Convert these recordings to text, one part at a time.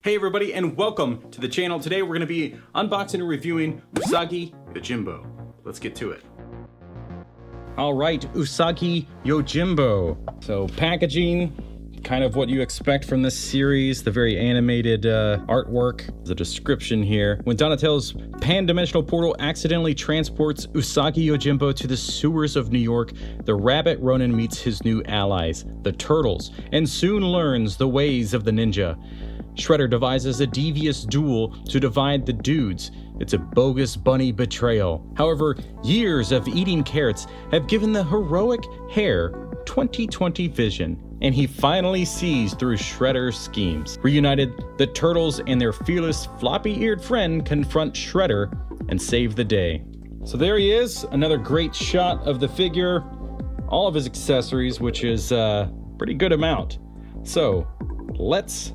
Hey everybody, and welcome to the channel. Today we're going to be unboxing and reviewing Usagi Yojimbo. Let's get to it. All right, Usagi Yojimbo. So packaging, kind of what you expect from this series, the very animated artwork, the description here. When Donatello's pan-dimensional portal accidentally transports Usagi Yojimbo to the sewers of New York, the rabbit Ronin meets his new allies, the Turtles, and soon learns the ways of the ninja. Shredder devises a devious duel to divide the dudes. It's a bogus bunny betrayal. However, years of eating carrots have given the heroic Hare 20/20 vision, and he finally sees through Shredder's schemes. Reunited, the Turtles and their fearless floppy-eared friend confront Shredder and save the day. So there he is, another great shot of the figure, all of his accessories, which is a pretty good amount. So let's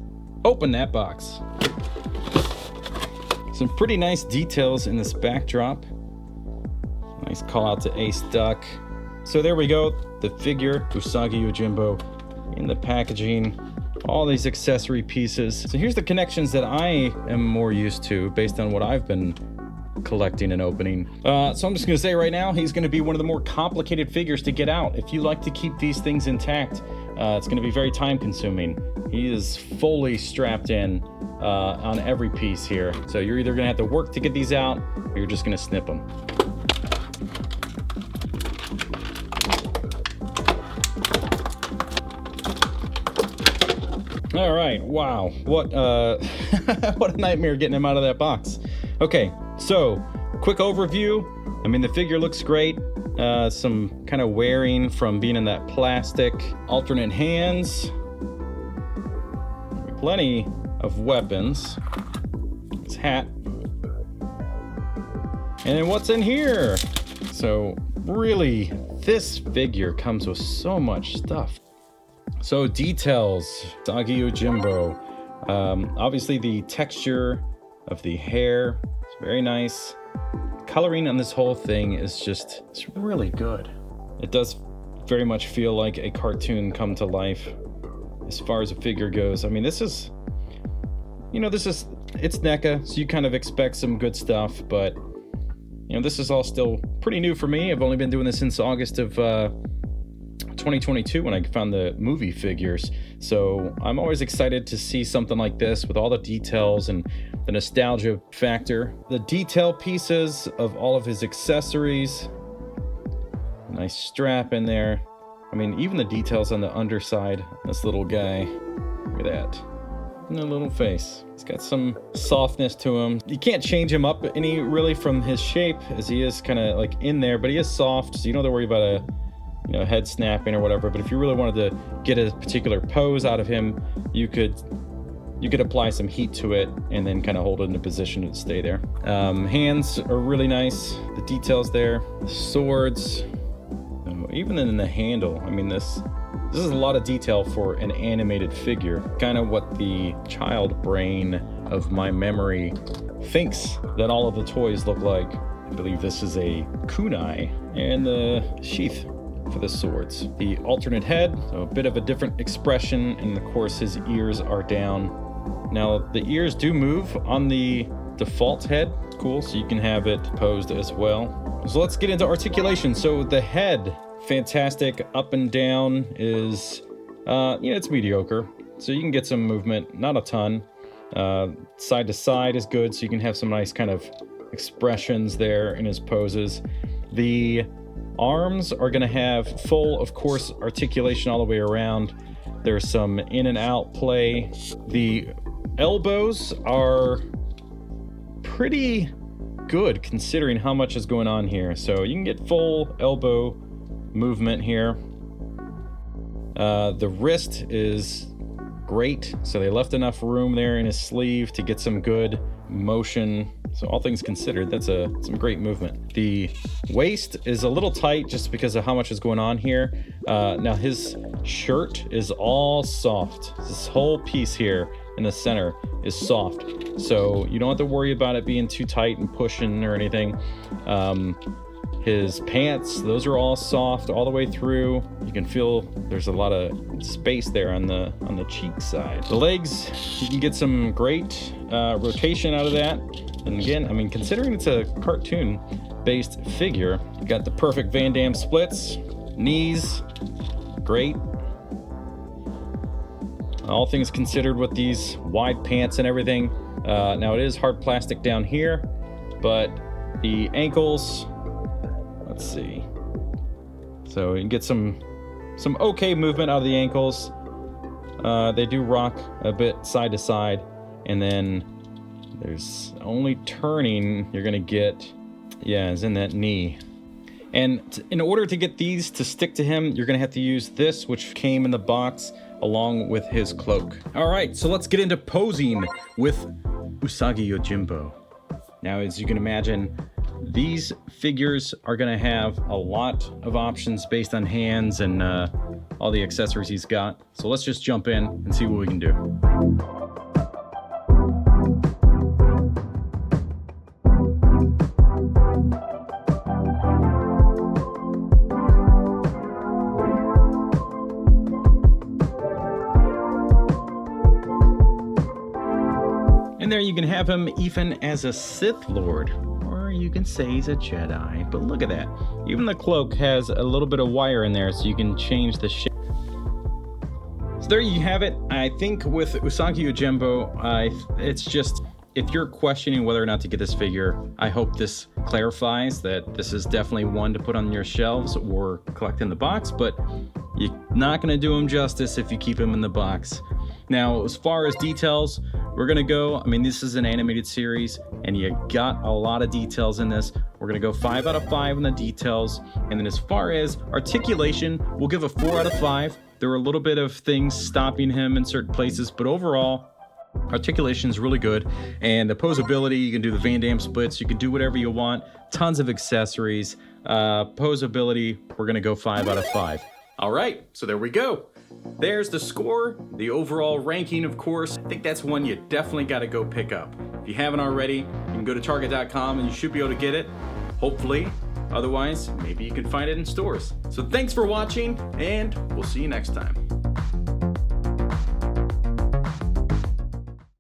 open that box. Some pretty nice details in this backdrop. Nice call out to Ace Duck. So there we go, the figure, Usagi Yojimbo, in the packaging, all these accessory pieces. So here's the connections that I am more used to based on what I've been collecting and opening. So I'm just gonna say right now, he's gonna be one of the more complicated figures to get out. If you like to keep these things intact, it's gonna be very time consuming. He is fully strapped in on every piece here. So you're either gonna have to work to get these out, or you're just gonna snip them. All right, wow, what what a nightmare getting him out of that box. Okay, so quick overview. I mean, the figure looks great. Some kind of wearing from being in that plastic. Alternate hands. Plenty of weapons. His hat. And then what's in here? So really, this figure comes with so much stuff. So details, Usagi Yojimbo. Obviously the texture of the hair is very nice. Coloring on this whole thing is just, it's really good. It does very much feel like a cartoon come to life as far as a figure goes. I mean, this is, it's NECA, so you kind of expect some good stuff, but this is all still pretty new for me. I've only been doing this since August of 2022 when I found the movie figures. So I'm always excited to see something like this with all the details and the nostalgia factor. The detail pieces of all of his accessories. Nice strap in there. I mean, even the details on the underside. This little guy, look at that. And a little face. He's got some softness to him. You can't change him up any really from his shape, as he is kind of like in there, but he is soft, so you don't have to worry about a head snapping or whatever. But if you really wanted to get a particular pose out of him, you could apply some heat to it and then kind of hold it in a position to stay there. Hands are really nice. The details there. The swords. Even in the handle. I mean, this is a lot of detail for an animated figure. Kind of what the child brain of my memory thinks that all of the toys look like. I believe this is a kunai, and the sheath for the swords. The alternate head, so a bit of a different expression, and of course his ears are down. Now the ears do move on the default head, cool, so you can have it posed as well. So let's get into articulation. So the head, fantastic. Up and down is, it's mediocre. So you can get some movement, not a ton. Side to side is good, so you can have some nice kind of expressions there in his poses. The arms are going to have full, of course, articulation all the way around. There's some in and out play. The elbows are pretty good considering how much is going on here. So you can get full elbow movement here. The wrist is great. So they left enough room there in his sleeve to get some good motion. So all things considered, that's some great movement. The waist is a little tight just because of how much is going on here. Now his shirt is all soft. This whole piece here in the center is soft. So you don't have to worry about it being too tight and pushing or anything. His pants, those are all soft all the way through. You can feel there's a lot of space there on the cheek side. The legs, you can get some great rotation out of that. And again, I mean, considering it's a cartoon-based figure, you got the perfect Van Damme splits, knees, great. All things considered with these wide pants and everything. Now it is hard plastic down here, but the ankles, let's see. So you can get some okay movement out of the ankles. They do rock a bit side to side, and then there's only turning you're gonna get, yeah, is in that knee. And in order to get these to stick to him, you're gonna have to use this, which came in the box along with his cloak. All right, so let's get into posing with Usagi Yojimbo. Now, as you can imagine, these figures are gonna have a lot of options based on hands and all the accessories he's got. So let's just jump in and see what we can do. And there you can have him even as a Sith Lord, or you can say he's a Jedi. But look at that. Even the cloak has a little bit of wire in there so you can change the shape. So there you have it. I think with Usagi Yojimbo, it's just, if you're questioning whether or not to get this figure, I hope this clarifies that this is definitely one to put on your shelves or collect in the box, but you're not gonna do him justice if you keep him in the box. Now, as far as details, we're gonna go, I mean, this is an animated series and you got a lot of details in this. We're gonna go 5 out of 5 on the details. And then as far as articulation, we'll give a 4 out of 5. There were a little bit of things stopping him in certain places, but overall, articulation is really good. And the posability, you can do the Van Damme splits, you can do whatever you want. Tons of accessories. Posability, we're gonna go 5 out of 5. All right, so there we go. There's the score, the overall ranking, of course. I think that's one you definitely got to go pick up. If you haven't already, you can go to Target.com and you should be able to get it, hopefully. Otherwise, maybe you can find it in stores. So thanks for watching, and we'll see you next time.